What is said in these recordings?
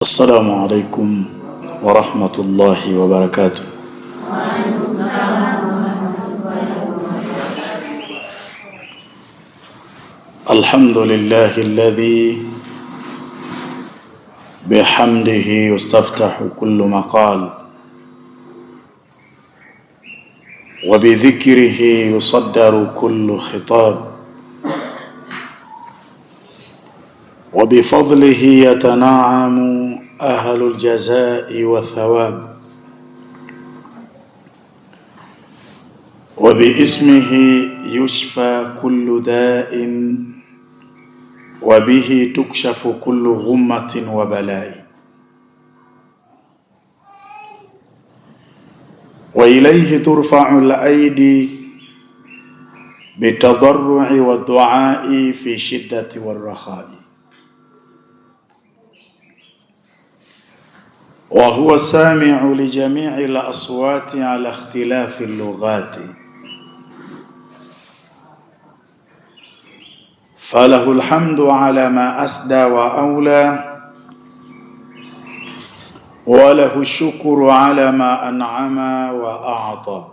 السلام عليكم ورحمة الله وبركاته. الحمد لله الذي بحمده يستفتح كل مقال وبذكره يصدر كل خطاب وبفضله يتنعم أهل الجزاء والثواب وباسمه يشفى كل داء وبه تكشف كل غمة وبلاء وإليه ترفع الأيدي بالتضرع والدعاء في شدة والرخاء وهو السامع لجميع الأصوات على اختلاف اللغات فله الحمد على ما أسدى وأولى وله الشكر على ما أنعم وأعطى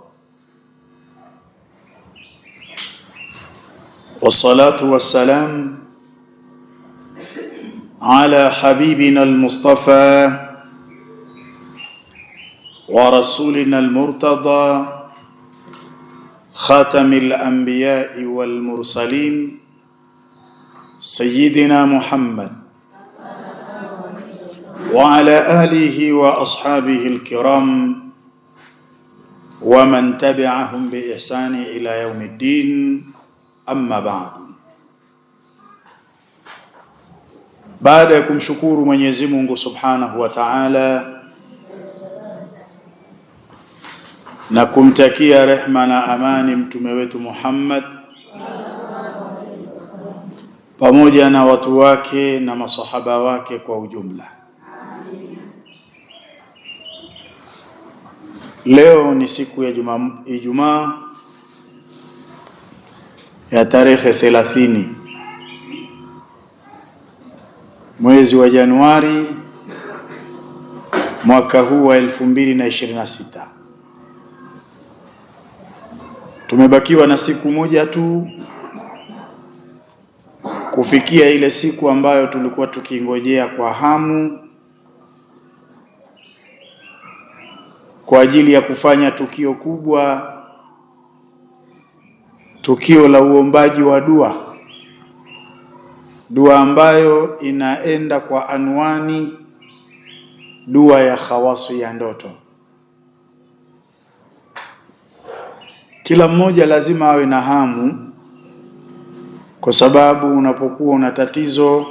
والصلاة والسلام على حبيبنا المصطفى ورسولنا المرتضى خاتم الأنبياء والمرسلين سيدنا محمد وعلى آله وأصحابه الكرام ومن تبعهم بإحسان إلى يوم الدين أما بعد ya kumshukuru Mwenyezi Mungu Subhanahu wa Ta'ala na kumtakia rehma na amani mtume wetu Muhammad pamoja na watu wake na masahaba wake kwa ujumla. Leo ni siku ya Ijumaa ya tarehe 30 mwezi wa Januari mwaka huu wa 2026. Tumebakiwa na siku moja tu kufikia ile siku ambayo tulikuwa tukingojea kwa hamu kwa ajili ya kufanya tukio kubwa, tukio la uombaji wa dua ambayo inaenda kwa anwani dua ya khawasu ya ndoto. Kila mmoja lazima awe na hamu, kwa sababu unapokuwa una tatizo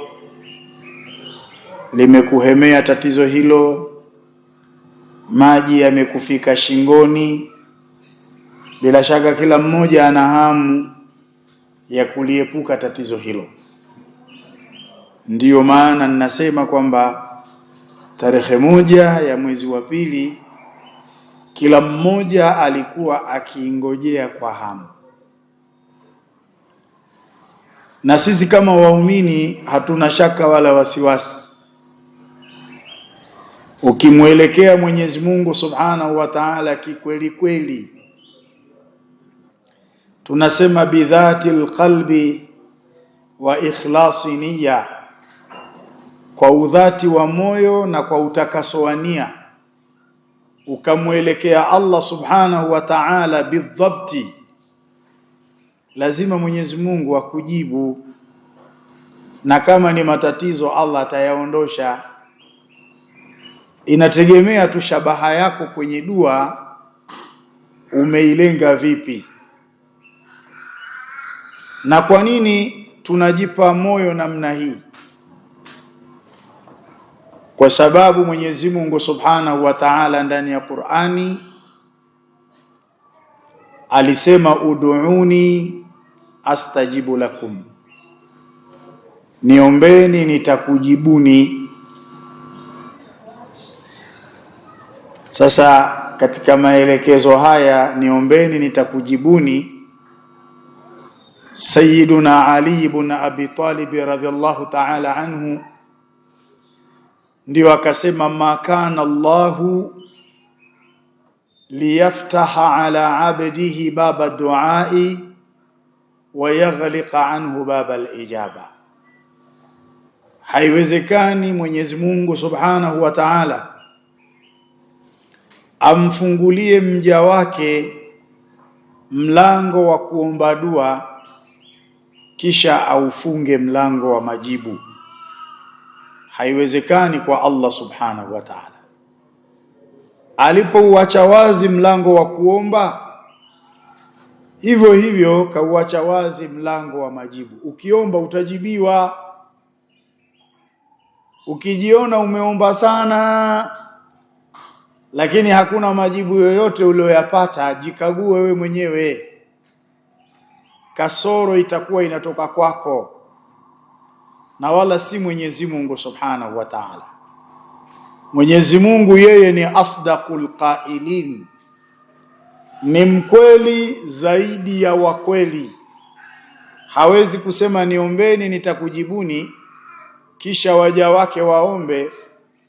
limekuhemea, tatizo hilo maji yamekufika shingoni, bila shaka kila mmoja ana hamu ya kuliepuka tatizo hilo. Ndiyo maana ninasema kwamba tarehe 1 ya mwezi wa pili kila mmoja alikuwa akiingojea kwa hamu. Na sisi kama waumini hatuna shaka wala wasiwasi. Ukimwelekea Mwenyezi Mungu Subhanahu wa Ta'ala kikweli kweli, tunasema bidhati alqalbi wa ikhlasi niyya, kwa udhati wa moyo na kwa utakaso wa nia, ukamwelekea Allah Subhanahu wa Ta'ala bidhabti, lazima Mwenyezi Mungu akujibu, na kama ni matatizo Allah atayaondosha. Inategemea tu shabaha yako kwenye dua umeilenga vipi. Na kwa nini tunajipa moyo namna hii? Kwa sababu Mwenyezi Mungu Subhanahu wa Ta'ala ndani ya Qur'ani alisema ud'uni astajibu lakum, niombeni nitakujibuni. Sasa katika maelekezo haya niombeni nitakujibuni, Sayyiduna Ali ibn Abi Talib radhiyallahu ta'ala anhu ndio akasema ma kana Allahu liyaftaha ala abdihi baba duai wa yaghliqa anhu baba al-ijaba. Haiwezekani Mwenyezi Mungu Subhanahu wa Ta'ala amfungulie mja wake mlango wa kuomba dua kisha aufunge mlango wa majibu. Haiwezekani kwa Allah Subhanahu wa Ta'ala. Alipouacha wazi mlango wa kuomba, hivyo hivyo kauacha wazi mlango wa majibu. Ukiomba utajibiwa. Ukijiona umeomba sana lakini hakuna majibu yoyote ulioyapata, jikague wewe mwenyewe. Kasoro itakuwa inatoka kwako na wala si Mwenyezi Mungu Subhanahu wa Ta'ala. Mwenyezi Mungu yeye ni asdaqul qailin, ni mkweli zaidi ya wakweli. Hawezi kusema niombeni nitakujibuni kisha waja wake waombe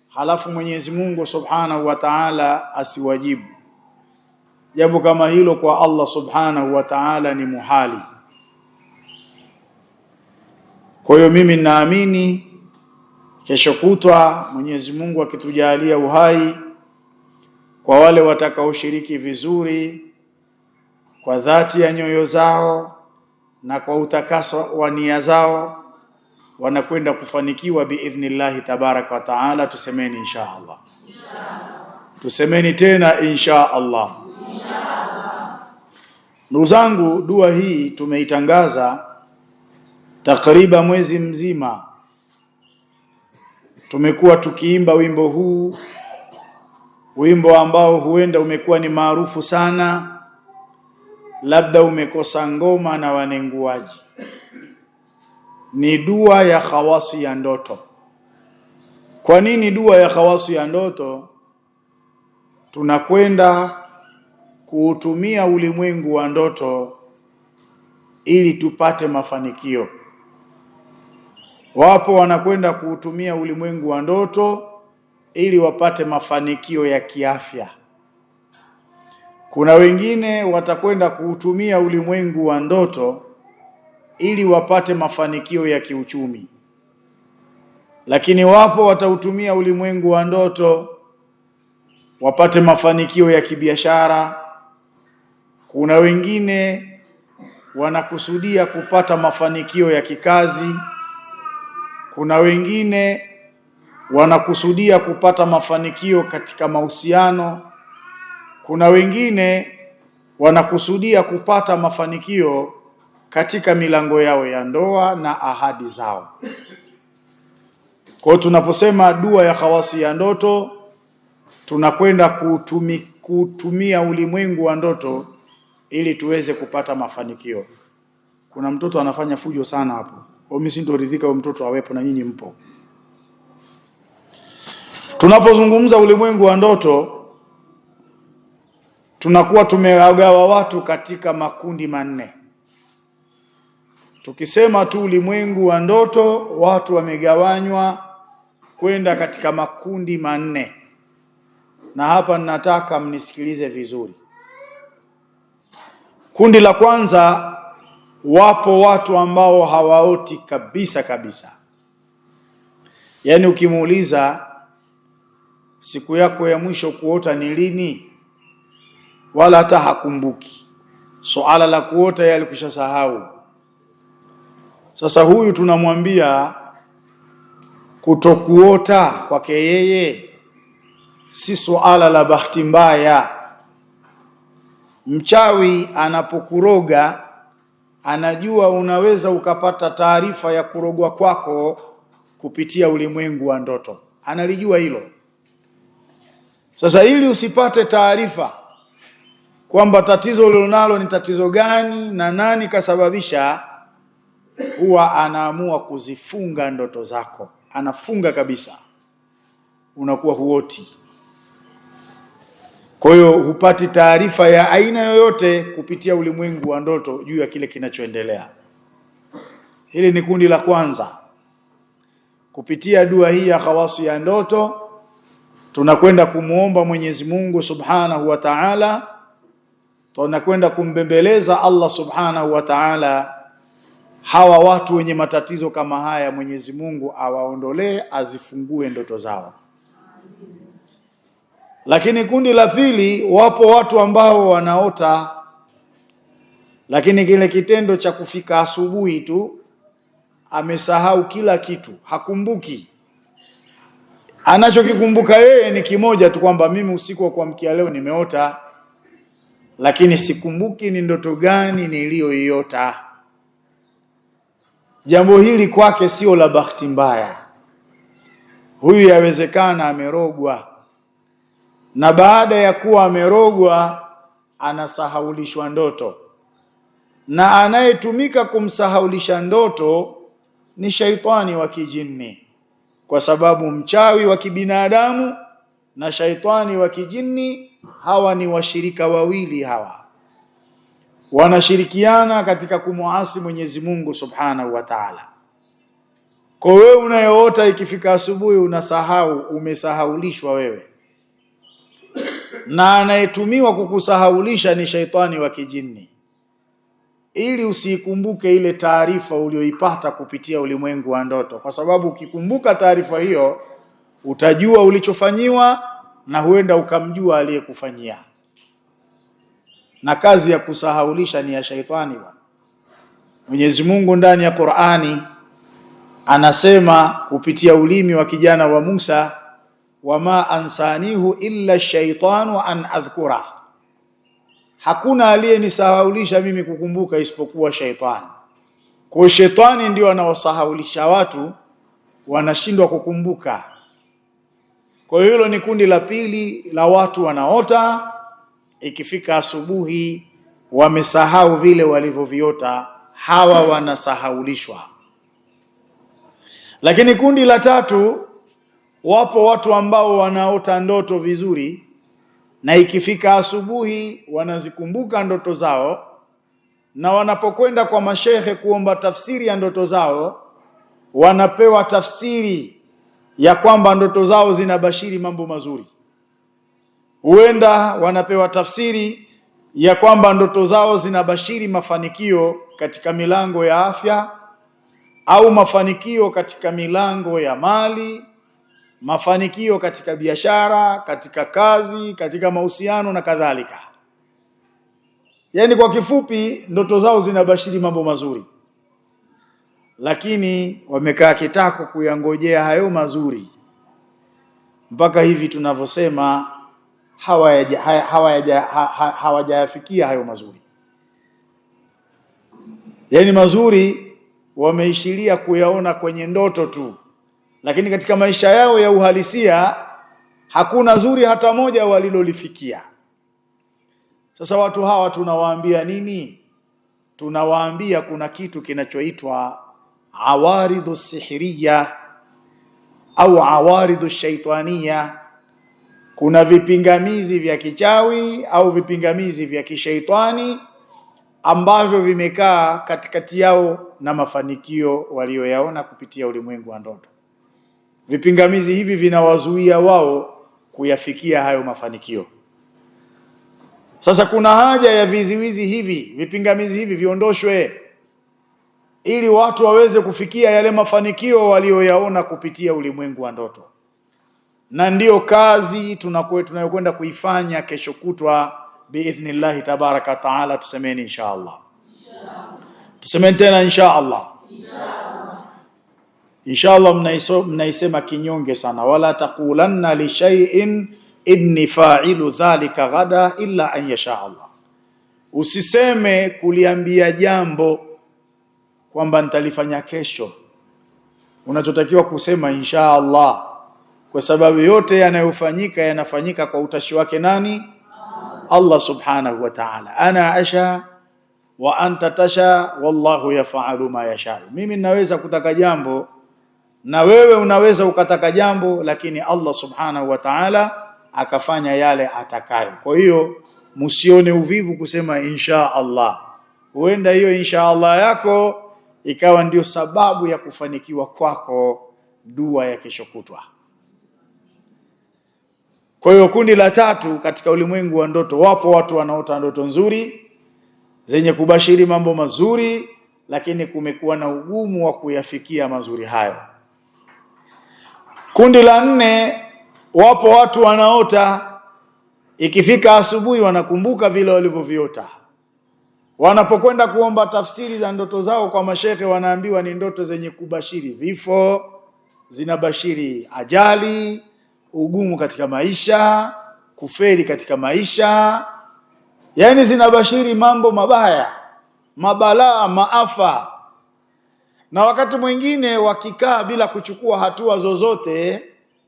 halafu Mwenyezi Mungu Subhanahu wa Ta'ala asiwajibu. Jambo kama hilo kwa Allah Subhanahu wa Ta'ala ni muhali. Kwa hiyo mimi naamini kesho kutwa Mwenyezi Mungu akitujalia uhai, kwa wale watakaoshiriki vizuri kwa dhati ya nyoyo zao na kwa utakaso wa nia zao, wanakwenda kufanikiwa biidhnillahi tabaraka wa taala. Tusemeni insha Allah. Tusemeni tena insha Allah. Ndugu zangu, dua hii tumeitangaza takriban mwezi mzima. Tumekuwa tukiimba wimbo huu, wimbo ambao huenda umekuwa ni maarufu sana, labda umekosa ngoma na wanenguaji. Ni dua ya khawasi ya ndoto. Kwa nini dua ya khawasi ya ndoto? Tunakwenda kuutumia ulimwengu wa ndoto ili tupate mafanikio. Wapo wanakwenda kuutumia ulimwengu wa ndoto ili wapate mafanikio ya kiafya. Kuna wengine watakwenda kuutumia ulimwengu wa ndoto ili wapate mafanikio ya kiuchumi. Lakini wapo watautumia ulimwengu wa ndoto wapate mafanikio ya kibiashara. Kuna wengine wanakusudia kupata mafanikio ya kikazi. Kuna wengine wanakusudia kupata mafanikio katika mahusiano. Kuna wengine wanakusudia kupata mafanikio katika milango yao ya ndoa na ahadi zao. Kwa hiyo tunaposema dua ya khawasi ya ndoto, tunakwenda kutumia ulimwengu wa ndoto ili tuweze kupata mafanikio. Kuna mtoto anafanya fujo sana hapo. Mimi sintoridhika huyo mtoto awepo na nyinyi mpo. Tunapozungumza ulimwengu wa ndoto, tunakuwa tumewagawa watu katika makundi manne. Tukisema tu ulimwengu wa ndoto, watu wamegawanywa kwenda katika makundi manne. Na hapa ninataka mnisikilize vizuri. Kundi la kwanza, wapo watu ambao hawaoti kabisa kabisa. Yaani ukimuuliza siku yako ya mwisho kuota ni lini, wala hata hakumbuki. Suala la kuota yeye alikushasahau. Sasa huyu tunamwambia kutokuota kwake yeye si suala la bahati mbaya. Mchawi anapokuroga anajua unaweza ukapata taarifa ya kurogwa kwako kupitia ulimwengu wa ndoto. Analijua hilo. Sasa ili usipate taarifa kwamba tatizo ulilonalo ni tatizo gani na nani kasababisha, huwa anaamua kuzifunga ndoto zako. Anafunga kabisa. Unakuwa huoti. Kwa hiyo hupati taarifa ya aina yoyote kupitia ulimwengu wa ndoto juu ya kile kinachoendelea. Hili ni kundi la kwanza. kupitia dua hii ya khawasi ya ndoto tunakwenda kumuomba Mwenyezi Mungu Subhanahu wa Ta'ala, tunakwenda kumbembeleza Allah Subhanahu wa Ta'ala hawa watu wenye matatizo kama haya, Mwenyezi Mungu awaondolee, azifungue ndoto zao. Lakini kundi la pili, wapo watu ambao wanaota, lakini kile kitendo cha kufika asubuhi tu amesahau kila kitu, hakumbuki. Anachokikumbuka yeye ni kimoja tu, kwamba mimi usiku wa kuamkia leo nimeota, lakini sikumbuki ni ndoto gani niliyoiota. Jambo hili kwake sio la bahati mbaya. Huyu yawezekana amerogwa, na baada ya kuwa amerogwa anasahaulishwa ndoto, na anayetumika kumsahaulisha ndoto ni shaitani wa kijini, kwa sababu mchawi wa kibinadamu na shaitani wa kijini hawa ni washirika wawili. Hawa wanashirikiana katika kumuasi Mwenyezi Mungu Subhanahu wa Ta'ala. Kwa wewe unayoota ikifika asubuhi unasahau, umesahaulishwa wewe, na anayetumiwa kukusahaulisha ni shaitani wa kijini, ili usikumbuke ile taarifa ulioipata kupitia ulimwengu wa ndoto, kwa sababu ukikumbuka taarifa hiyo utajua ulichofanyiwa na huenda ukamjua aliyekufanyia. Na kazi ya kusahaulisha ni ya shaitani. Mwenyezi Mungu ndani ya Qur'ani anasema kupitia ulimi wa kijana wa Musa, wama ansanihu illa shaitanu an adhkura, hakuna aliyenisahaulisha mimi kukumbuka isipokuwa shaitani. Kwa shaitani ndio anawasahaulisha watu, wanashindwa kukumbuka. Kwa hiyo hilo ni kundi la pili la watu wanaota, ikifika asubuhi wamesahau vile walivyoviota, hawa wanasahaulishwa. Lakini kundi la tatu, wapo watu ambao wanaota ndoto vizuri, na ikifika asubuhi wanazikumbuka ndoto zao, na wanapokwenda kwa mashehe kuomba tafsiri ya ndoto zao wanapewa tafsiri ya kwamba ndoto zao zinabashiri mambo mazuri. Huenda wanapewa tafsiri ya kwamba ndoto zao zinabashiri mafanikio katika milango ya afya, au mafanikio katika milango ya mali, mafanikio katika biashara, katika kazi, katika mahusiano na kadhalika. Yaani kwa kifupi ndoto zao zinabashiri mambo mazuri, lakini wamekaa kitako kuyangojea hayo mazuri, mpaka hivi tunavyosema hawajayafikia hayo mazuri. Yaani mazuri wameishiria kuyaona kwenye ndoto tu, lakini katika maisha yao ya uhalisia hakuna zuri hata moja walilolifikia. Sasa watu hawa tunawaambia nini? Tunawaambia kuna kitu kinachoitwa awaridhu sihiriya au awaridhu shaitaniya. Kuna vipingamizi vya kichawi au vipingamizi vya kishaitani ambavyo vimekaa katikati yao na mafanikio walioyaona kupitia ulimwengu wa ndoto. Vipingamizi hivi vinawazuia wao kuyafikia hayo mafanikio. Sasa kuna haja ya viziwizi hivi, vipingamizi hivi viondoshwe, ili watu waweze kufikia yale mafanikio walioyaona kupitia ulimwengu wa ndoto. Na ndiyo kazi tunayokwenda kuifanya kesho kutwa biidhnillahi tabaraka taala. Tusemeni insha Allah. Tusemeni tena insha Allah. Insha Allah mnaisema kinyonge sana, wala taqulanna li shay'in inni fa'ilu dhalika ghada illa an yasha Allah. Usiseme kuliambia jambo kwamba nitalifanya kesho. Unachotakiwa kusema insha Allah, kwa sababu yote yanayofanyika yanafanyika kwa utashi wake nani? Allah Subhanahu wa Ta'ala. Ana asha wa anta tasha wallahu yaf'alu ma yasha. Mimi ninaweza kutaka jambo na wewe unaweza ukataka jambo, lakini Allah Subhanahu wa Ta'ala akafanya yale atakayo. Kwa hiyo msione uvivu kusema insha Allah. Huenda hiyo insha Allah yako ikawa ndio sababu ya kufanikiwa kwako dua ya kesho kutwa. Kwa hiyo kundi la tatu katika ulimwengu wa ndoto, wapo watu wanaota ndoto nzuri zenye kubashiri mambo mazuri, lakini kumekuwa na ugumu wa kuyafikia mazuri hayo. Kundi la nne, wapo watu wanaota ikifika asubuhi wanakumbuka vile walivyoviota. Wanapokwenda kuomba tafsiri za ndoto zao kwa mashehe, wanaambiwa ni ndoto zenye kubashiri vifo, zinabashiri ajali, ugumu katika maisha, kufeli katika maisha, yani zinabashiri mambo mabaya, mabalaa, maafa. Na wakati mwingine wakikaa bila kuchukua hatua zozote,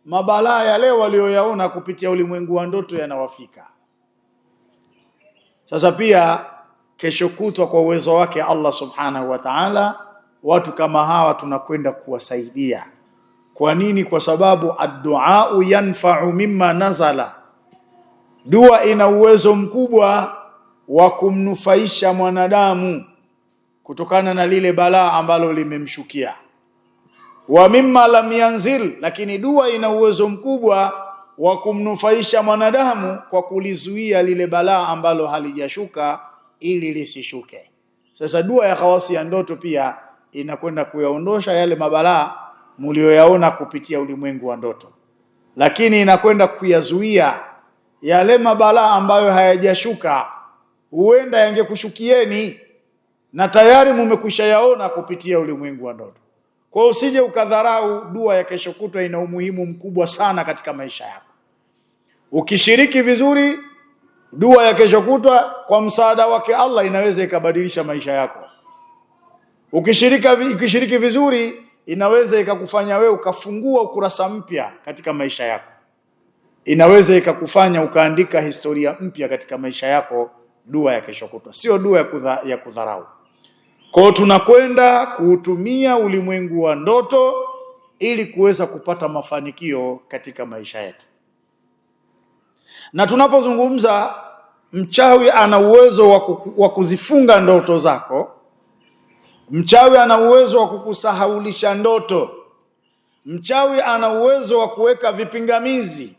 mabalaa ya leo walioyaona kupitia ulimwengu wa ndoto yanawafika. Sasa pia kesho kutwa kwa uwezo wake Allah subhanahu wa ta'ala, watu kama hawa tunakwenda kuwasaidia. Kwa nini? Kwa sababu ad-du'a yanfa'u mimma nazala. Dua ina uwezo mkubwa wa kumnufaisha mwanadamu kutokana na lile balaa ambalo limemshukia. Wa mimma lam yanzil, lakini dua ina uwezo mkubwa wa kumnufaisha mwanadamu kwa kulizuia lile balaa ambalo halijashuka ili lisishuke. Sasa dua ya khawasi ya ndoto pia inakwenda kuyaondosha yale mabalaa mlioyaona kupitia ulimwengu wa ndoto, lakini inakwenda kuyazuia yale mabalaa ambayo hayajashuka, huenda yangekushukieni na tayari mmekwisha yaona kupitia ulimwengu wa ndoto. Kwa usije ukadharau dua ya kesho kutwa, ina umuhimu mkubwa sana katika maisha yako. Ukishiriki vizuri dua ya kesho kutwa, kwa msaada wake Allah inaweza ikabadilisha maisha yako. Ukishiriki vizuri inaweza ikakufanya wewe ukafungua ukurasa mpya katika maisha yako. Inaweza ikakufanya ukaandika historia mpya katika maisha yako, dua ya kesho kutwa, sio dua ya kudharau. Kwa hiyo tunakwenda kuutumia ulimwengu wa ndoto ili kuweza kupata mafanikio katika maisha yetu. Na tunapozungumza mchawi ana uwezo wa kuzifunga ndoto zako, mchawi ana uwezo wa kukusahaulisha ndoto, mchawi ana uwezo wa kuweka vipingamizi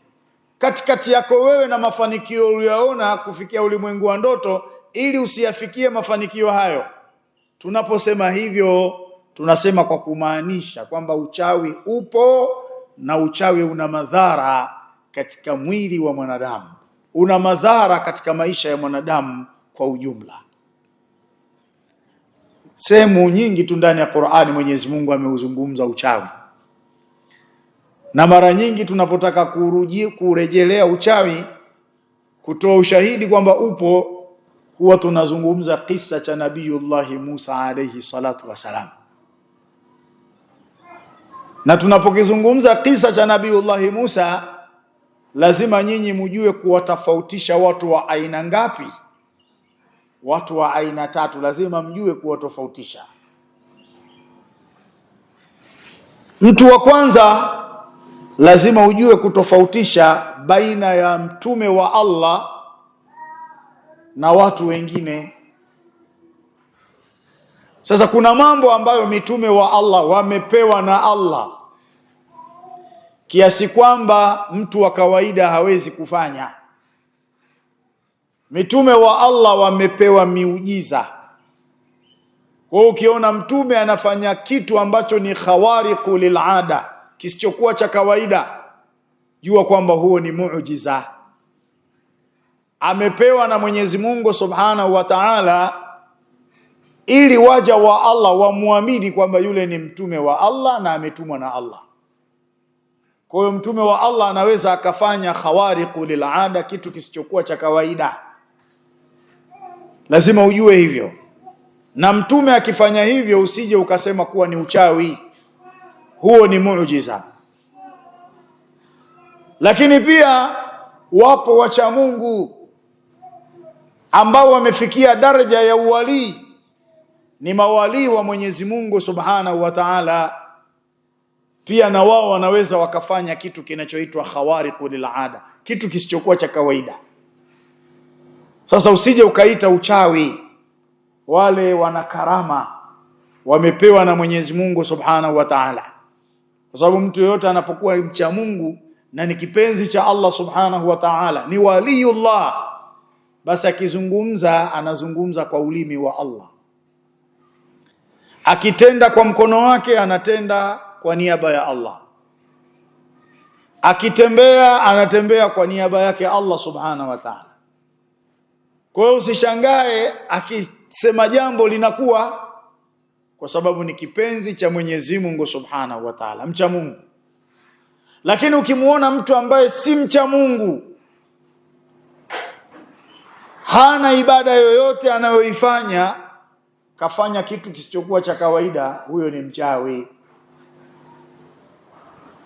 katikati yako wewe na mafanikio uliyoona kufikia ulimwengu wa ndoto ili usiyafikie mafanikio hayo. Tunaposema hivyo tunasema kwa kumaanisha kwamba uchawi upo, na uchawi una madhara katika mwili wa mwanadamu, una madhara katika maisha ya mwanadamu kwa ujumla. Sehemu nyingi tu ndani ya Qur'ani Mwenyezi Mungu ameuzungumza uchawi, na mara nyingi tunapotaka kurejelea uchawi, kutoa ushahidi kwamba upo, huwa tunazungumza kisa cha Nabiyullah Musa alayhi salatu wasalam. Na tunapokizungumza kisa cha Nabiyullah Musa, lazima nyinyi mjue kuwatofautisha watu wa aina ngapi? Watu wa aina tatu, lazima mjue kuwatofautisha. Mtu wa kwanza lazima ujue kutofautisha baina ya mtume wa Allah na watu wengine. Sasa kuna mambo ambayo mitume wa Allah wamepewa na Allah kiasi kwamba mtu wa kawaida hawezi kufanya. Mitume wa Allah wamepewa miujiza. Kwa ukiona mtume anafanya kitu ambacho ni khawariqu lil'ada, kisichokuwa cha kawaida, jua kwamba huo ni muujiza. Amepewa na Mwenyezi Mungu Subhanahu wa Ta'ala ili waja wa Allah wamuamini kwamba yule ni mtume wa Allah na ametumwa na Allah. Kwa hiyo mtume wa Allah anaweza akafanya khawariqu lil'ada, kitu kisichokuwa cha kawaida. Lazima ujue hivyo. Na mtume akifanya hivyo usije ukasema kuwa ni uchawi, huo ni muujiza. Lakini pia wapo wacha Mungu ambao wamefikia daraja ya uwali, ni mawali wa Mwenyezi Mungu Subhanahu wa Ta'ala, pia na wao wanaweza wakafanya kitu kinachoitwa khawariqu lil'ada, kitu kisichokuwa cha kawaida. Sasa usije ukaita uchawi. Wale wana karama, wamepewa na Mwenyezi Mungu Subhanahu wa Ta'ala. Kwa sababu mtu yote anapokuwa mcha Mungu na ni kipenzi cha Allah subhanahu wa ta'ala, ni waliyullah, basi akizungumza anazungumza kwa ulimi wa Allah, akitenda kwa mkono wake anatenda kwa niaba ya Allah, akitembea anatembea kwa niaba yake Allah subhanahu wa ta'ala. Kwa hiyo usishangae akisema jambo linakuwa, kwa sababu ni kipenzi cha Mwenyezi Mungu subhanahu wa ta'ala, mcha Mungu. Lakini ukimuona mtu ambaye si mcha Mungu, hana ibada yoyote anayoifanya, kafanya kitu kisichokuwa cha kawaida, huyo ni mchawi.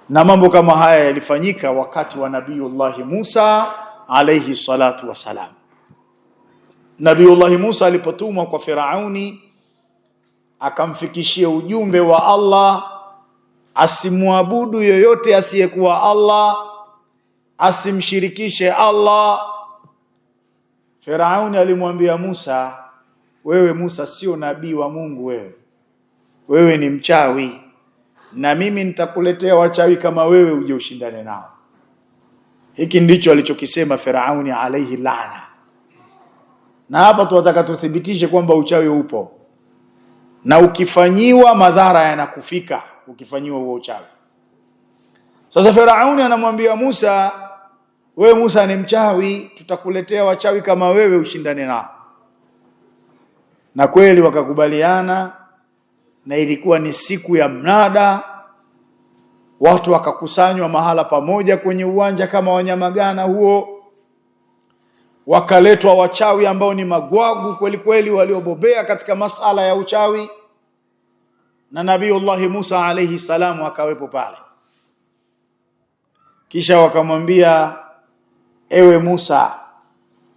Na mambo kama haya yalifanyika wakati wa Nabiiullah Musa alayhi salatu wasalam. Nabiiullah Musa alipotumwa kwa Firauni, akamfikishia ujumbe wa Allah, asimwabudu yoyote asiyekuwa Allah, asimshirikishe Allah. Firauni alimwambia Musa, wewe Musa sio nabii wa Mungu, wewe ni mchawi, na mimi nitakuletea wachawi kama wewe uje ushindane nao. Hiki ndicho alichokisema Firauni alayhi laana. Na hapa tunataka tuthibitishe kwamba uchawi upo, na ukifanyiwa madhara yanakufika ukifanyiwa huo uchawi. Sasa Firauni anamwambia Musa, wewe Musa ni mchawi, tutakuletea wachawi kama wewe ushindane nao. Na kweli wakakubaliana, na ilikuwa ni siku ya mnada. Watu wakakusanywa mahala pamoja kwenye uwanja kama wanyamagana huo, wakaletwa wachawi ambao ni magwagu kweli kweli, waliobobea katika masala ya uchawi, na Nabiiullah Musa alayhi salamu akawepo pale. Kisha wakamwambia, ewe Musa,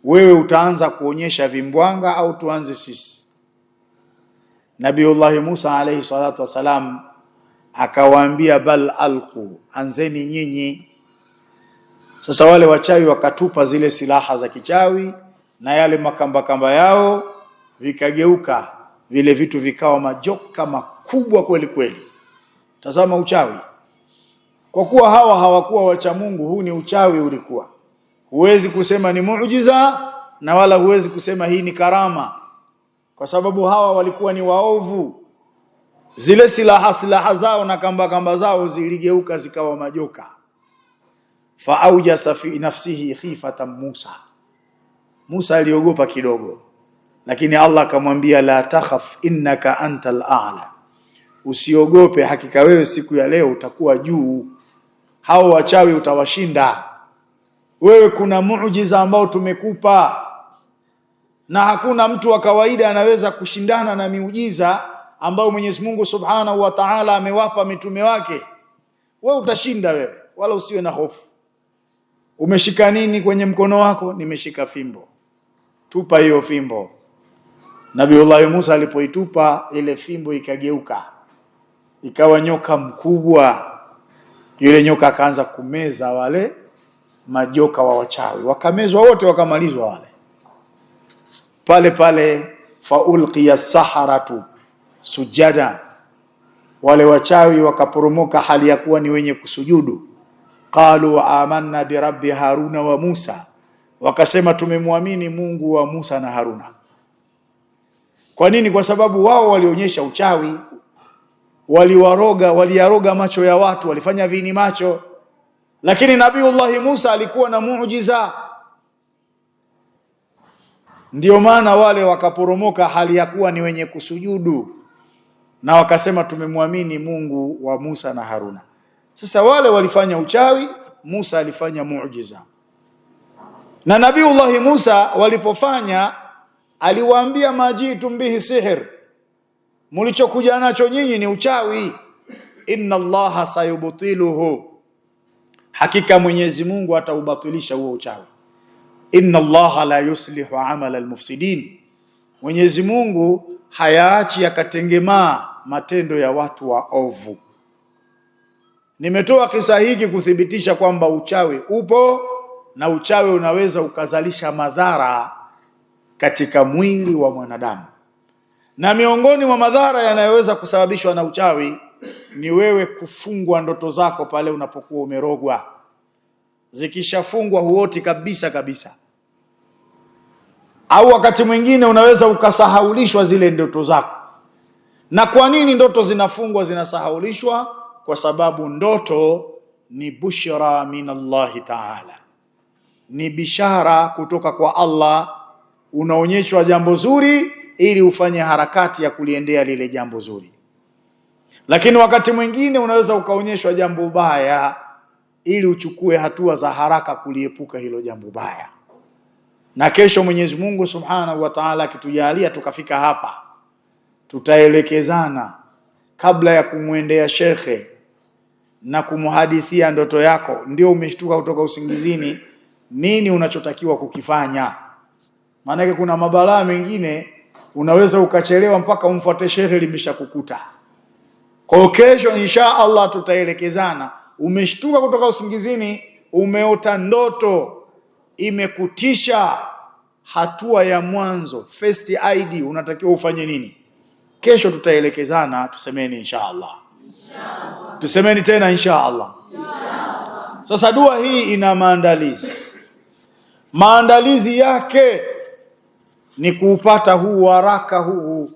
wewe utaanza kuonyesha vimbwanga au tuanze sisi? Nabiiullah Musa alayhi salatu wasalam akawaambia, bal alqu, anzeni nyinyi. Sasa wale wachawi wakatupa zile silaha za kichawi, na yale makamba yao vikageuka, vile vitu vikawa majoka makubwa kweli kweli. Tazama uchawi. Kwa kuwa hawa hawakuwa wacha Mungu, huu ni uchawi ulikuwa. Huwezi kusema ni muujiza, na wala huwezi kusema hii ni karama, kwa sababu hawa walikuwa ni waovu. Zile silaha zao na kamba zao ziligeuka zikawa majoka. Faaujasa fi nafsihi khifatan Musa. Musa aliogopa kidogo, lakini Allah akamwambia, la takhaf innaka antal a'la, usiogope, hakika wewe siku ya leo utakuwa juu, hao wachawi utawashinda. Wewe kuna muujiza ambao tumekupa, na hakuna mtu wa kawaida anaweza kushindana na miujiza ambao Mwenyezi Mungu Subhanahu wa Ta'ala amewapa mitume wake. Wewe utashinda wewe, wala usiwe na hofu. Umeshika nini kwenye mkono wako? Nimeshika fimbo. Tupa hiyo fimbo. Nabiiullah Musa alipoitupa ile fimbo ikageuka, ikawa nyoka mkubwa. Yule nyoka akaanza kumeza wale majoka wa wachawi, wakamezwa wote, wakamalizwa wale. Pale pale faulqiya saharatu sujada, wale wachawi wakaporomoka hali ya kuwa ni wenye kusujudu. Qalu amanna bi rabbi Haruna wa Musa, wakasema tumemwamini Mungu wa Musa na Haruna. Kwa nini? Kwa sababu wao walionyesha uchawi, waliyaroga macho ya watu, walifanya vini macho. Lakini Nabiiullah Musa alikuwa na muujiza, ndio maana wale wakaporomoka hali ya kuwa ni wenye kusujudu, na wakasema tumemwamini Mungu wa Musa na Haruna. Sasa wale walifanya uchawi, Musa alifanya muujiza. Na Nabiiullah Musa walipofanya, aliwaambia, majitum bihi sihr, mlichokuja nacho nyinyi ni uchawi. Inna Allaha sayubtiluhu, hakika Mwenyezi Mungu ataubatilisha huo uchawi. Inna Allaha la yuslihu amala almufsidin, Mwenyezi Mungu hayaachi yakatengemaa matendo ya watu waovu. Nimetoa kisa hiki kuthibitisha kwamba uchawi upo, na uchawi unaweza ukazalisha madhara katika mwili wa mwanadamu. Na miongoni mwa madhara yanayoweza kusababishwa na uchawi ni wewe kufungwa ndoto zako pale unapokuwa umerogwa. Zikishafungwa huoti kabisa kabisa, au wakati mwingine unaweza ukasahaulishwa zile ndoto zako. Na kwa nini ndoto zinafungwa, zinasahaulishwa? Kwa sababu ndoto ni bushra min Allahi ta'ala, ni bishara kutoka kwa Allah. Unaonyeshwa jambo zuri ili ufanye harakati ya kuliendea lile jambo zuri. Lakini wakati mwingine unaweza ukaonyeshwa jambo baya ili uchukue hatua za haraka kuliepuka hilo jambo baya. Na kesho Mwenyezi Mungu Subhanahu wa Ta'ala akitujalia tukafika hapa, tutaelekezana kabla ya kumwendea shekhe na kumuhadithia ndoto yako, ndio umeshtuka kutoka usingizini, nini unachotakiwa kukifanya. Maana kuna mabalaa mengine unaweza ukachelewa mpaka umfuate shekhe limeshakukuta. Kwa kesho insha Allah tutaelekezana. Umeshtuka kutoka usingizini, umeota ndoto imekutisha, hatua ya mwanzo, first ID, unatakiwa ufanye nini? Kesho tutaelekezana, tusemeni insha Allah. Tusemeni tena insha Allah. Sasa dua hii ina maandalizi. Maandalizi yake ni kuupata huu waraka huu,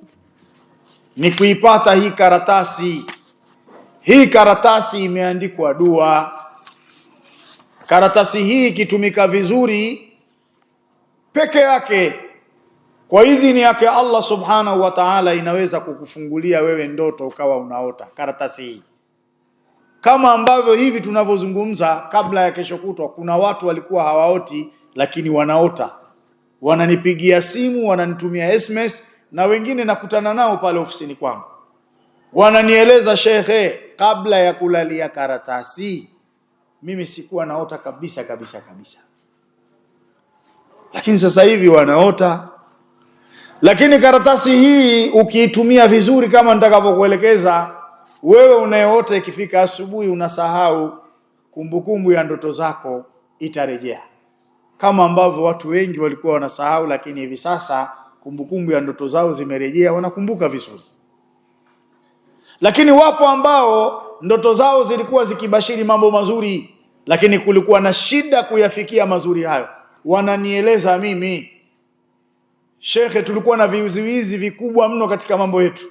ni kuipata hii karatasi. Hii karatasi imeandikwa dua. Karatasi hii ikitumika vizuri peke yake, kwa idhini yake Allah Subhanahu wa Ta'ala, inaweza kukufungulia wewe ndoto ukawa unaota karatasi hii. Kama ambavyo hivi tunavyozungumza, kabla ya kesho kutwa kuna watu walikuwa hawaoti lakini wanaota. Wananipigia simu, wananitumia SMS, na wengine nakutana nao pale ofisini kwangu. Wananieleza, shekhe, kabla ya kulalia karatasi mimi sikuwa naota kabisa kabisa kabisa, lakini sasa hivi wanaota. Lakini karatasi hii ukiitumia vizuri kama nitakavyokuelekeza, wewe unayeota ikifika asubuhi unasahau, kumbukumbu ya ndoto zako itarejea. Kama ambavyo watu wengi walikuwa wanasahau, lakini hivi sasa kumbukumbu ya ndoto zao zimerejea, wanakumbuka vizuri. Lakini wapo ambao ndoto zao zilikuwa zikibashiri mambo mazuri, lakini kulikuwa na shida kuyafikia mazuri hayo. Wananieleza mimi, shekhe, tulikuwa na vizuizi vikubwa mno katika mambo yetu,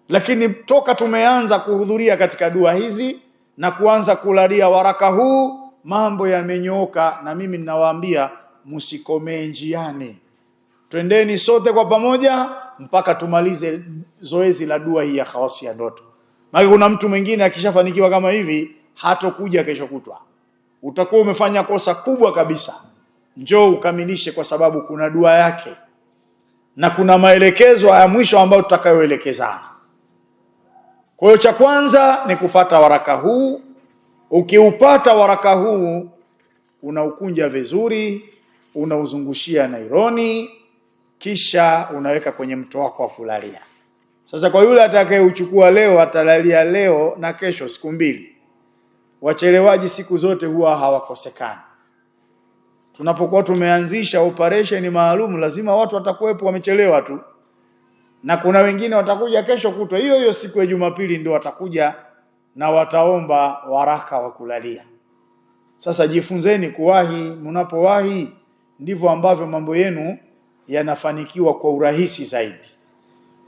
lakini toka tumeanza kuhudhuria katika dua hizi na kuanza kulalia waraka huu, mambo yamenyooka. Na mimi ninawaambia msikomee njiani, twendeni sote kwa pamoja mpaka tumalize zoezi la dua hii ya khawasi ya ndoto. Maana kuna mtu mwingine akishafanikiwa kama hivi hatokuja kesho kutwa, utakuwa umefanya kosa kubwa kabisa. Njoo ukamilishe, kwa sababu kuna dua yake na kuna maelekezo ya mwisho ambayo tutakayoelekezana. Kwa hiyo cha kwanza ni kupata waraka huu. Ukiupata waraka huu, unaukunja vizuri, unauzungushia nailoni, kisha unaweka kwenye mto wako wa kulalia. Sasa kwa yule atakayeuchukua leo, atalalia leo na kesho, siku mbili. Wachelewaji siku zote huwa hawakosekani. Tunapokuwa tumeanzisha operation maalum, lazima watu watakuwepo wamechelewa tu. Na kuna wengine watakuja kesho kutwa, hiyo hiyo siku ya Jumapili ndio watakuja na wataomba waraka wa kulalia. Sasa jifunzeni kuwahi. Mnapowahi ndivyo ambavyo mambo yenu yanafanikiwa kwa urahisi zaidi.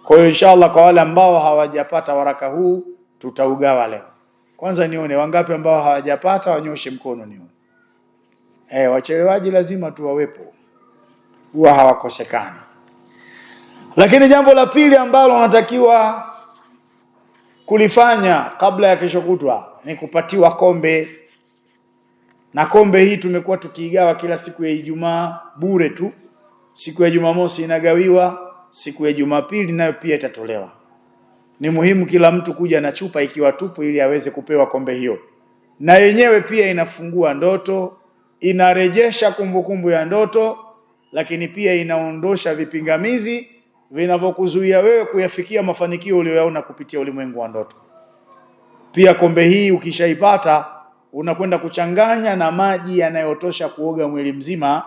Kwa hiyo inshallah, kwa wale ambao hawajapata waraka huu, tutaugawa leo. Kwanza nione wangapi ambao hawajapata, wanyoshe mkono nione. Wachelewaji lazima tu wawepo, huwa hawakosekani. Lakini jambo la pili ambalo unatakiwa kulifanya kabla ya kesho kutwa ni kupatiwa kombe. Na kombe hii tumekuwa tukiigawa kila siku ya Ijumaa bure tu. Siku ya Jumamosi inagawiwa, siku ya Jumapili nayo pia itatolewa. Ni muhimu kila mtu kuja na chupa ikiwa tupu ili aweze kupewa kombe hiyo. Na yenyewe pia inafungua ndoto, inarejesha kumbukumbu ya ndoto, lakini pia inaondosha vipingamizi vinavyokuzuia wewe kuyafikia mafanikio uliyoyaona kupitia ulimwengu wa ndoto. Pia kombe hii ukishaipata, unakwenda kuchanganya na maji yanayotosha kuoga mwili mzima,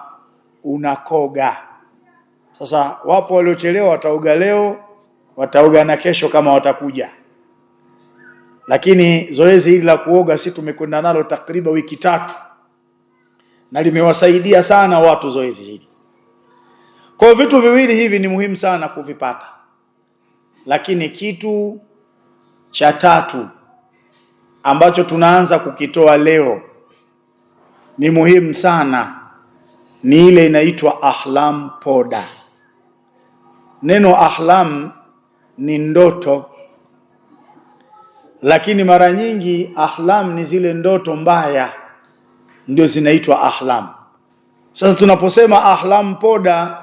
unakoga. Sasa wapo waliochelewa wataoga leo, wataoga na kesho kama watakuja. Lakini zoezi hili la kuoga si tumekwenda nalo takriban wiki 3 na limewasaidia sana watu zoezi hili. Kwa vitu viwili hivi ni muhimu sana kuvipata. Lakini kitu cha tatu ambacho tunaanza kukitoa leo ni muhimu sana, ni ile inaitwa ahlam poda. Neno ahlam ni ndoto, lakini mara nyingi ahlam ni zile ndoto mbaya ndio zinaitwa ahlam. Sasa tunaposema ahlam poda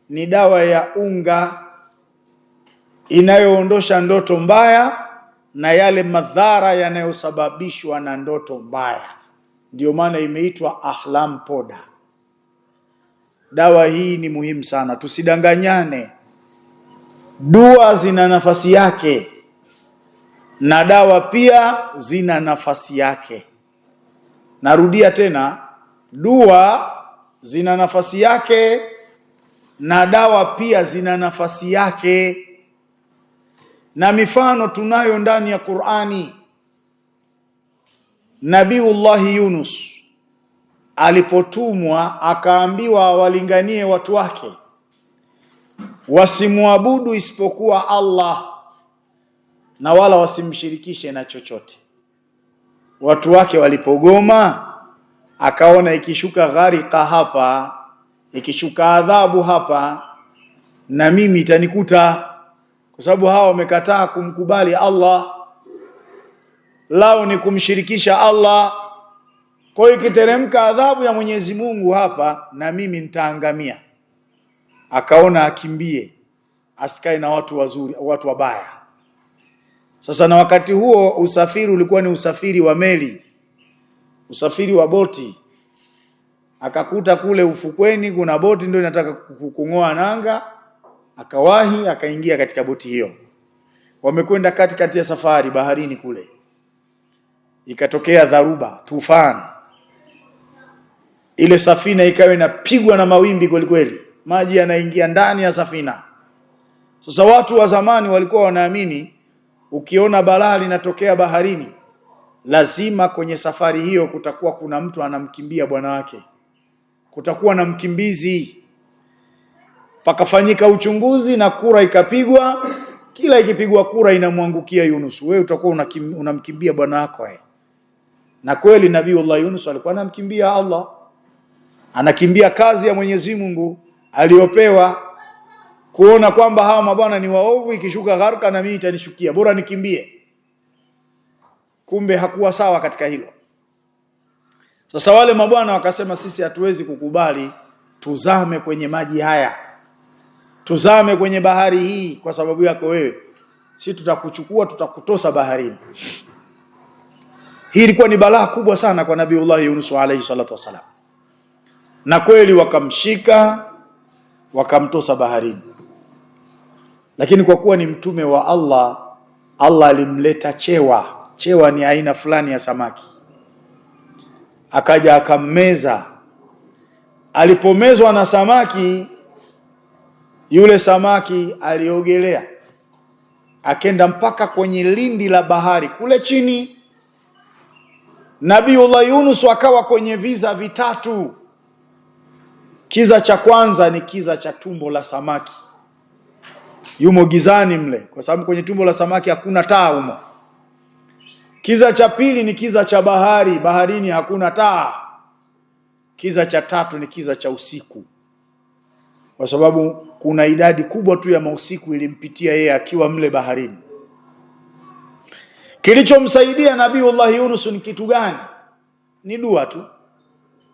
ni dawa ya unga inayoondosha ndoto mbaya na yale madhara yanayosababishwa na ndoto mbaya, ndio maana imeitwa ahlam poda. Dawa hii ni muhimu sana, tusidanganyane. Dua zina nafasi yake na dawa pia zina nafasi yake. Narudia tena, dua zina nafasi yake na dawa pia zina nafasi yake. Na mifano tunayo ndani ya Qur'ani. Nabiullah Yunus alipotumwa akaambiwa awalinganie watu wake wasimuabudu isipokuwa Allah na wala wasimshirikishe na chochote. Watu wake walipogoma, akaona ikishuka gharika hapa, ikishuka adhabu hapa, na mimi itanikuta, kwa sababu hawa wamekataa kumkubali Allah, lao ni kumshirikisha Allah. Kwa hiyo ikiteremka adhabu ya Mwenyezi Mungu hapa, na mimi nitaangamia. Akaona akimbie, asikae na watu wazuri, watu wabaya. Sasa na wakati huo usafiri ulikuwa ni usafiri wa meli, usafiri wa boti. Akakuta kule ufukweni kuna boti ndio inataka kung'oa nanga, akawahi akaingia katika boti hiyo. Wamekwenda katikati ya safari baharini kule, ikatokea dharuba, tufani. Ile safina ikawa inapigwa na mawimbi kweli kweli, maji yanaingia ndani ya safina. Sasa watu wa zamani walikuwa wanaamini ukiona balaa linatokea baharini, lazima kwenye safari hiyo kutakuwa kuna mtu anamkimbia bwana wake, kutakuwa na mkimbizi. Pakafanyika uchunguzi na kura ikapigwa. Kila ikipigwa kura inamwangukia Yunus, wewe utakuwa unamkimbia bwana wako. Na kweli Nabiullah Yunus alikuwa anamkimbia Allah, anakimbia kazi ya Mwenyezi Mungu aliyopewa, kuona kwamba hawa mabwana ni waovu, ikishuka gharika na mimi itanishukia, bora nikimbie. Kumbe hakuwa sawa katika hilo. Sasa wale mabwana wakasema, sisi hatuwezi kukubali tuzame kwenye maji haya, tuzame kwenye bahari hii kwa sababu yako wewe. Sisi tutakuchukua, tutakutosa baharini. Hii ilikuwa ni balaa kubwa sana kwa Nabiullah Yunus alayhi salatu wasalam. Na kweli wakamshika, wakamtosa baharini. Lakini kwa kuwa ni mtume wa Allah, Allah alimleta chewa. Chewa ni aina fulani ya samaki. Akaja akammeza. Alipomezwa na samaki, yule samaki aliogelea, akenda mpaka kwenye lindi la bahari kule chini. Nabiullah Yunus akawa kwenye viza vitatu. Kiza cha kwanza ni kiza cha tumbo la samaki, yumo gizani mle, kwa sababu kwenye tumbo la samaki hakuna taa humo. Kiza cha pili ni kiza cha bahari, baharini hakuna taa. Kiza cha tatu ni kiza cha usiku, kwa sababu kuna idadi kubwa tu ya mausiku ilimpitia yeye akiwa mle baharini. Kilichomsaidia Nabiullah Yunus ni kitu gani? Ni dua tu.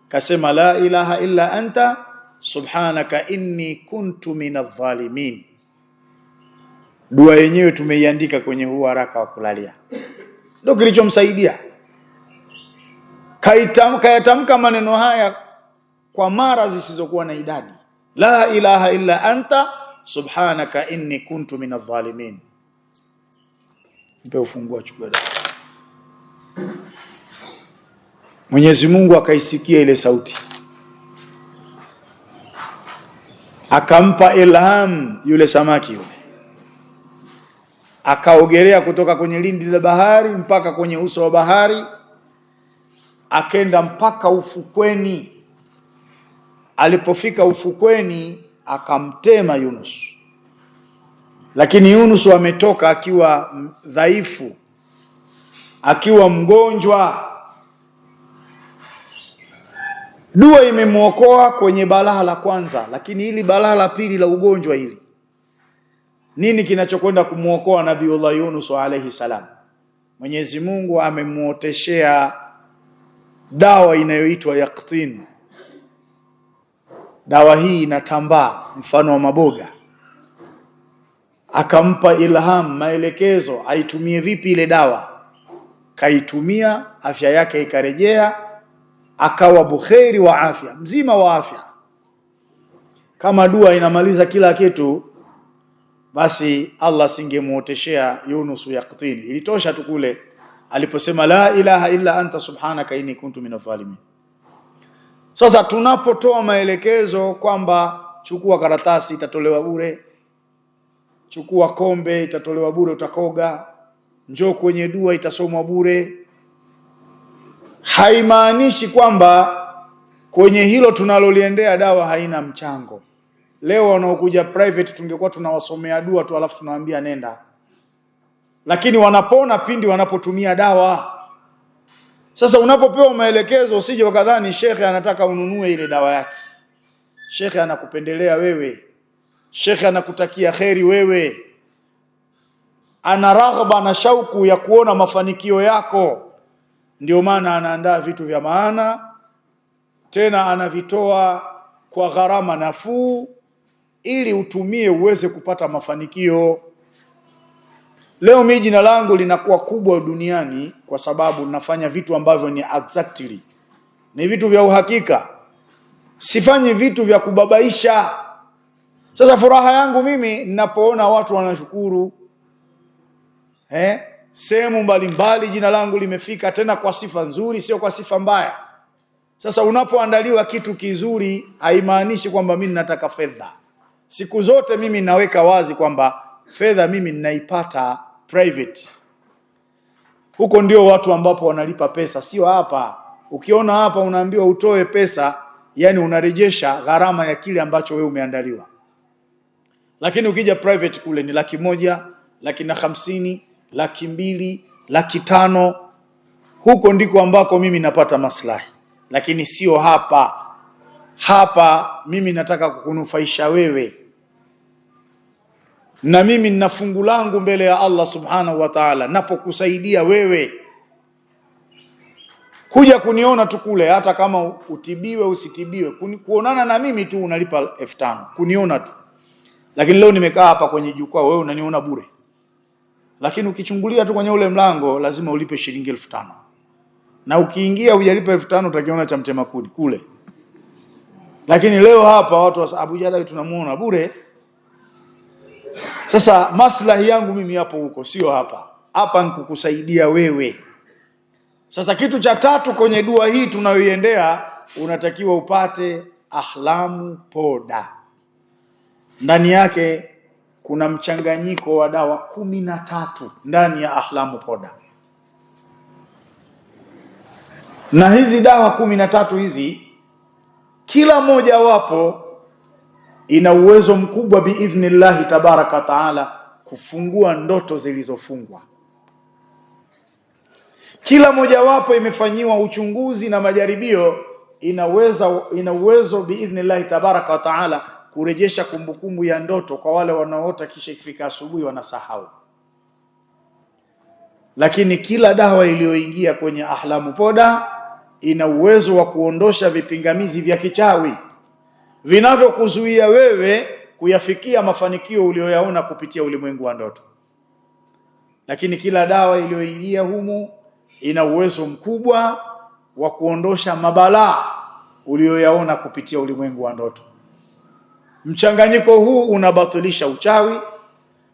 Kasema la ilaha illa anta subhanaka inni kuntu minadh dhalimin. Dua yenyewe tumeiandika kwenye huu haraka wa kulalia. Ndio kilichomsaidia. Kayatamka maneno haya kwa mara zisizokuwa na idadi. La ilaha illa anta subhanaka inni kuntu minadh dhalimin. Mpe ufungua chukua. Mwenyezi Mungu akaisikia ile sauti, akampa ilham yule samaki yule, akaogelea kutoka kwenye lindi la bahari mpaka kwenye uso wa bahari, akenda mpaka ufukweni. Alipofika ufukweni akamtema Yunus, lakini Yunus ametoka akiwa dhaifu, akiwa mgonjwa. Dua imemuokoa kwenye balaa la kwanza, lakini hili balaa la pili la ugonjwa hili, nini kinachokwenda kumuokoa Nabiullah Yunus alayhi salam? Mwenyezi Mungu amemuoteshea dawa inayoitwa yaqtin. Dawa hii inatambaa mfano wa maboga. Akampa ilham, maelekezo aitumie vipi ile dawa. Kaitumia, afya yake ikarejea, akawa bukheri wa afya, mzima wa afya. Kama dua inamaliza kila kitu, basi Allah singemuoteshea Yunus yaqtin. Ilitosha tu kule aliposema la ilaha illa anta subhanaka inni kuntu minadh dhalimin. Sasa tunapotoa maelekezo kwamba chukua karatasi itatolewa bure, chukua kombe itatolewa bure utakoga, njoo kwenye dua itasomwa bure, haimaanishi kwamba kwenye hilo tunaloliendea dawa haina mchango. Leo wanaokuja private tungekuwa tunawasomea dua tu alafu tunawaambia nenda, lakini wanapona pindi wanapotumia dawa. Sasa unapopewa maelekezo usije ukadhani shekhe anataka ununue ile dawa yake. Shekhe anakupendelea wewe, shekhe anakutakia kheri wewe, ana raghba na shauku ya kuona mafanikio yako. Ndio maana anaandaa vitu vya maana, tena anavitoa kwa gharama nafuu ili utumie uweze kupata mafanikio. Leo mimi jina langu linakuwa kubwa duniani kwa sababu nafanya vitu ambavyo ni exactly, ni vitu vya uhakika, sifanyi vitu vya kubabaisha. Sasa furaha yangu mimi ninapoona watu wanashukuru sehemu mbalimbali jina langu limefika, tena kwa sifa nzuri, sio kwa sifa mbaya. Sasa unapoandaliwa kitu kizuri haimaanishi kwamba mimi nataka fedha. Siku zote mimi naweka wazi kwamba fedha mimi ninaipata private. Huko ndio watu ambapo wanalipa pesa, sio hapa. Ukiona hapa unaambiwa utoe pesa, yani unarejesha gharama ya kile ambacho wewe umeandaliwa. Lakini ukija private kule ni 100,000, 150,000, 200,000, 500,000. Huko ndiko ambako mimi napata maslahi, lakini sio hapa. Hapa mimi nataka kukunufaisha wewe, na mimi nina fungu langu mbele ya Allah subhanahu wa ta'ala napokusaidia wewe. Kuja kuniona tu kule, hata kama utibiwe usitibiwe, kuonana na mimi tu unalipa 5,000 kuniona tu. Lakini leo nimekaa hapa kwenye jukwaa, wewe unaniona bure. Lakini ukichungulia tu kwenye ule mlango lazima ulipe shilingi 5,000. Na ukiingia hujalipa 5,000 utakiona cha mtema kuni kule. Lakini leo hapa watu wa Abu Jada tunamuona bure. Sasa maslahi yangu mimi hapo huko, sio hapa. Hapa nikukusaidia wewe. Sasa kitu cha tatu kwenye dua hii tunayoiendea, unatakiwa upate Ahlamu Poda. Ndani yake kuna mchanganyiko wa dawa 13 ndani ya Ahlamu Poda. Na hizi dawa 13 hizi, kila moja wapo ina uwezo mkubwa biidhnillah tabaraka taala kufungua ndoto zilizofungwa. Kila moja wapo imefanyiwa uchunguzi na majaribio, ina uwezo biidhnillah tabaraka taala kurejesha kumbukumbu ya ndoto kwa wale wanaoota kisha ikifika asubuhi wanasahau. Lakini kila dawa iliyoingia kwenye Ahlamu Poda ina uwezo wa kuondosha vipingamizi vya kichawi vinavyokuzuia wewe kuyafikia mafanikio uliyoyaona kupitia ulimwengu wa ndoto. Lakini kila dawa iliyoingia humu ina uwezo mkubwa wa kuondosha mabalaa uliyoyaona kupitia ulimwengu wa ndoto. Mchanganyiko huu unabatilisha uchawi,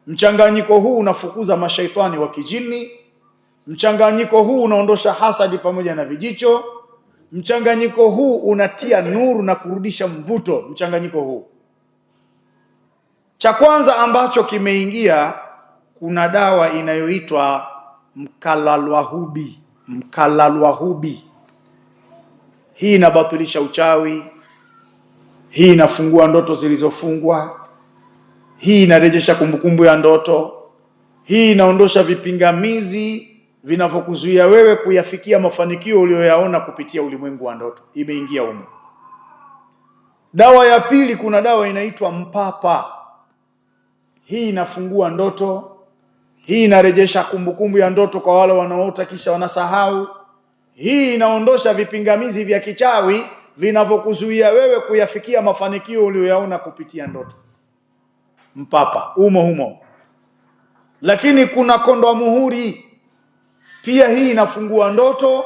mchanganyiko huu unafukuza mashaitani wa kijini, mchanganyiko huu unaondosha hasadi pamoja na vijicho, mchanganyiko huu unatia nuru na kurudisha mvuto. Mchanganyiko huu cha kwanza ambacho kimeingia kuna dawa inayoitwa mkalalwahubi. Mkalalwahubi hii inabatilisha uchawi, hii inafungua ndoto zilizofungwa, hii inarejesha kumbukumbu ya ndoto, hii inaondosha vipingamizi vinavyokuzuia wewe kuyafikia mafanikio uliyoyaona kupitia ulimwengu wa ndoto. Imeingia humo. Dawa ya pili, kuna dawa inaitwa mpapa. Hii inafungua ndoto, hii inarejesha kumbukumbu ya ndoto kwa wale wanaoota kisha wanasahau. Hii inaondosha vipingamizi vya kichawi vinavyokuzuia wewe kuyafikia mafanikio uliyoyaona kupitia ndoto. Mpapa humo. Lakini kuna kondoa muhuri pia, hii inafungua ndoto,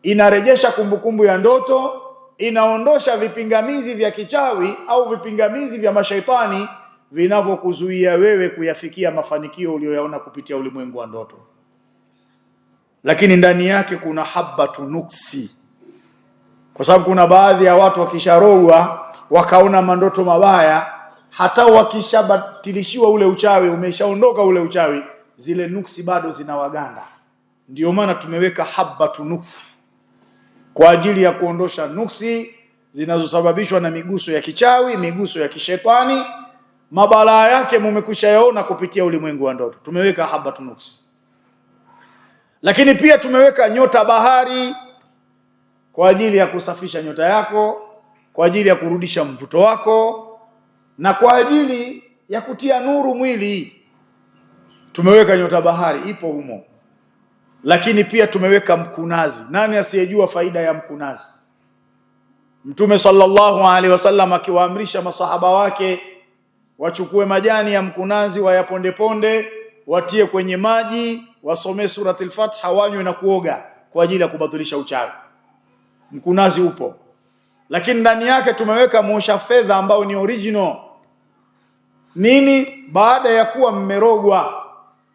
inarejesha kumbukumbu ya ndoto, inaondosha vipingamizi vya kichawi au vipingamizi vya mashaitani vinavyokuzuia wewe kuyafikia mafanikio uliyoyaona kupitia ulimwengu wa ndoto. Lakini ndani yake kuna habatu nuksi, kwa sababu kuna baadhi ya watu wakisharogwa wakaona mandoto mabaya, hata wakishabatilishiwa ule uchawi, umeshaondoka ule uchawi, zile nuksi bado zinawaganda. Ndio maana tumeweka habatu nuksi kwa ajili ya kuondosha nuksi zinazosababishwa na miguso ya kichawi, miguso ya kishetani, mabalaa yake mumekwisha yaona kupitia ulimwengu wa ndoto. Tumeweka habatu nuksi. Lakini pia tumeweka nyota bahari kwa ajili ya kusafisha nyota yako, kwa ajili ya kurudisha mvuto wako, na kwa ajili ya kutia nuru mwili. Tumeweka nyota bahari, ipo humo. Lakini pia tumeweka mkunazi. Nani asiyejua faida ya mkunazi? Mtume sallallahu alaihi wasallam akiwaamrisha masahaba wake wachukue majani ya mkunazi, wayaponde, watie kwenye maji, wasome suratul Fatiha, wanywe na kuoga kwa ajili ya kubatilisha uchawi. Mkunazi upo. Lakini ndani yake tumeweka mwosha fedha ambao ni original. Nini? Baada ya kuwa mmerogwa,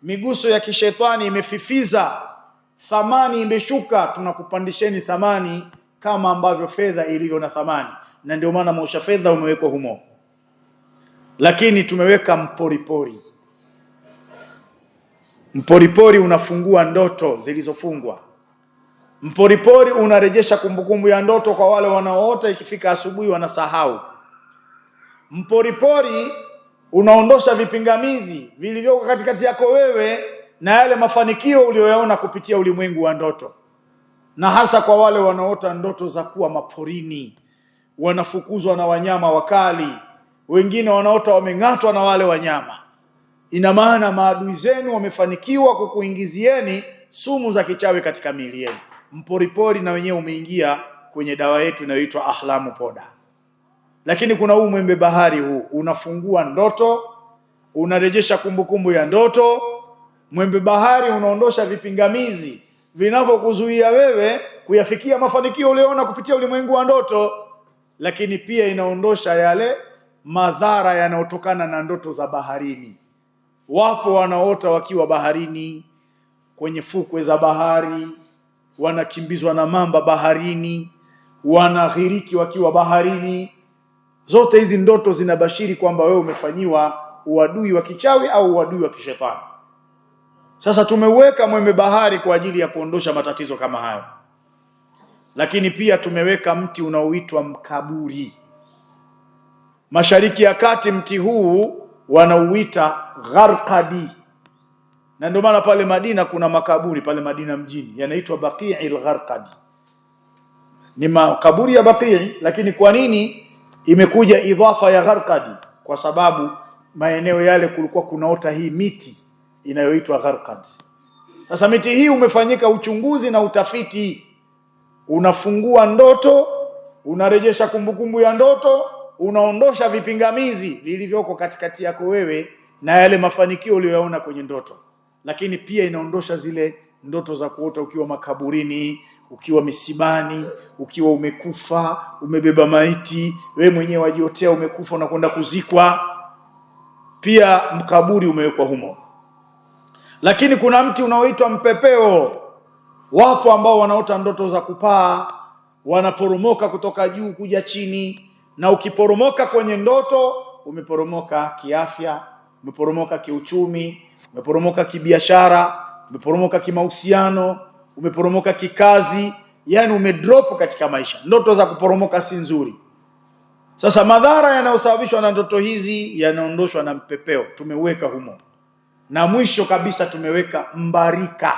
miguso ya kishetani imefifiza, thamani imeshuka, tunakupandisheni thamani kama ambavyo fedha ilivyo na thamani. Na ndio maana mwosha fedha umewekwa humo. Lakini tumeweka mporipori. Mporipori unafungua ndoto zilizofungwa. Mporipori unarejesha kumbukumbu ya ndoto kwa wale wanaoota ikifika asubuhi wanasahau. Mporipori unaondosha vipingamizi vilivyoko katikati yako wewe na yale mafanikio uliyoyaona kupitia ulimwengu wa ndoto. Na hasa kwa wale wanaota ndoto za kuwa maporini, wanafukuzwa na wanyama wakali, wengine wanaota wameng'atwa na wale wanyama. Ina maana maadui zenu wamefanikiwa kukuingizieni sumu za kichawi katika miili yenu. Mporipori na wenyewe umeingia kwenye dawa yetu inayoitwa Ahlamu Poda. Lakini kuna huu mwembe bahari, huu unafungua ndoto, unarejesha kumbukumbu ya ndoto. Mwembe bahari unaondosha vipingamizi vinavyokuzuia wewe kuyafikia mafanikio uliyoona kupitia ulimwengu wa ndoto. Lakini pia inaondosha yale madhara yanayotokana na ndoto za baharini. Wapo wanaota wakiwa baharini, kwenye fukwe za bahari, wanakimbizwa na mamba baharini, wanaghiriki wakiwa baharini. Zote hizi ndoto zinabashiri kwamba wewe umefanyiwa uadui wa kichawi au uadui wa kishetani. Sasa tumeweka mwembe bahari kwa ajili ya kuondosha matatizo kama hayo. Lakini pia tumeweka mti unaoitwa mkaburi. Mashariki ya Kati mti huu wanauita Gharqadi. Na ndio maana pale Madina kuna makaburi pale Madina mjini yanaitwa Baqi'il Gharqadi. Ni makaburi ya Baqi', lakini kwa nini imekuja idhafa ya Gharqadi? Kwa sababu maeneo yale kulikuwa kunaota hii miti inayoitwa Gharqadi. Sasa miti hii umefanyika uchunguzi na utafiti, unafungua ndoto, unarejesha kumbukumbu ya ndoto, unaondosha vipingamizi vilivyoko katikati yako wewe na yale mafanikio uliyoyaona kwenye ndoto. Lakini pia inaondosha zile ndoto za kuota ukiwa makaburini, ukiwa misibani, ukiwa umekufa, umebeba maiti, wewe mwenyewe wajiotea umekufa na kwenda kuzikwa. Pia mkaburi umewekwa humo. Lakini kuna mti unaoitwa mpepeo. Wapo ambao wanaota ndoto za kupaa, wanaporomoka kutoka juu kuja chini. Na ukiporomoka kwenye ndoto, umeporomoka kiafya, umeporomoka kiuchumi, umeporomoka kibiashara, umeporomoka kimahusiano, umeporomoka kikazi, yani umedrop katika maisha. Ndoto za kuporomoka si nzuri. Sasa madhara yanayosababishwa na ndoto hizi yanaondoshwa na mpepeo, tumeweka humo. Na mwisho kabisa tumeweka mbarika.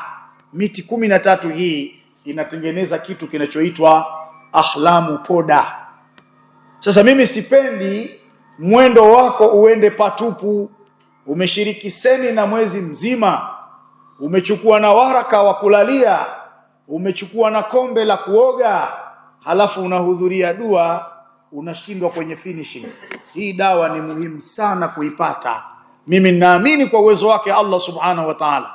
Miti 13 hii inatengeneza kitu kinachoitwa ahlamu poda. Sasa mimi sipendi mwendo wako uende patupu. Umeshiriki semina mwezi mzima, umechukua na waraka wa kulalia, umechukua na kombe la kuoga, halafu unahudhuria dua, unashindwa kwenye finishing. Hii dawa ni muhimu sana kuipata. Mimi ninaamini kwa uwezo wake Allah subhanahu wa ta'ala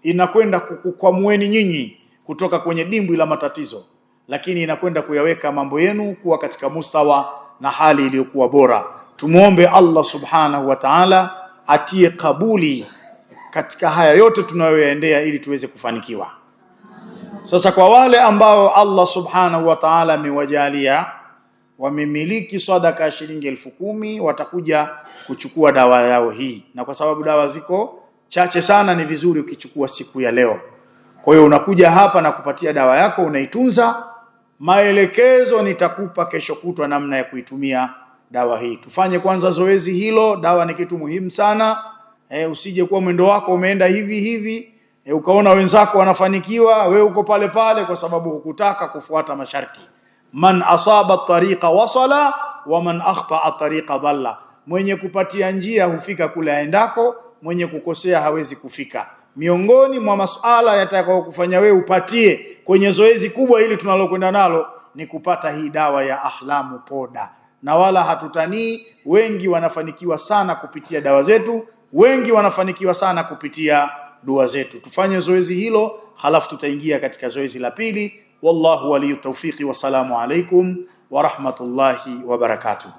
inakwenda kukukwamueni nyinyi kutoka kwenye dimbwi la matatizo, lakini inakwenda kuyaweka mambo yenu kuwa katika mustawa na hali iliyokuwa bora. Tumuombe Allah subhanahu wa ta'ala atie kabuli katika haya yote tunayoyaendea ili tuweze kufanikiwa. Sasa kwa wale ambao Allah subhanahu wa ta'ala amewajalia wamemiliki sadaka ya shilingi 10,000, watakuja kuchukua dawa yao hii. Na kwa sababu dawa ziko chache sana, ni vizuri ukichukua siku ya leo. Kwa hiyo unakuja hapa na kupatia dawa yako, unaitunza. Maelekezo nitakupa kesho kutwa namna ya kuitumia dawa hii. Tufanye kwanza zoezi hilo. Dawa ni kitu muhimu sana. Usije kuwa mwendo wako umeenda hivi hivi, ukaona wenzako wanafanikiwa, wewe uko pale pale kwa sababu hukutaka kufuata masharti. Man asaba tariqa wasala wa man akhta tariqa dhalla. Mwenye kupatia njia hufika kule aendako, mwenye kukosea hawezi kufika. Miongoni mwa masuala yatakao kufanya wewe upatie kwenye zoezi kubwa hili tunalokwenda nalo ni kupata hii dawa ya ahlamu poda. Na wala hatutanii, wengi wanafanikiwa sana kupitia dawa zetu, wengi wanafanikiwa sana kupitia dua zetu. Tufanye zoezi hilo, halafu tutaingia katika zoezi la pili. Wallahu waliyut tawfiqi. Wassalamu alaikum wa rahmatullahi wa barakatuh.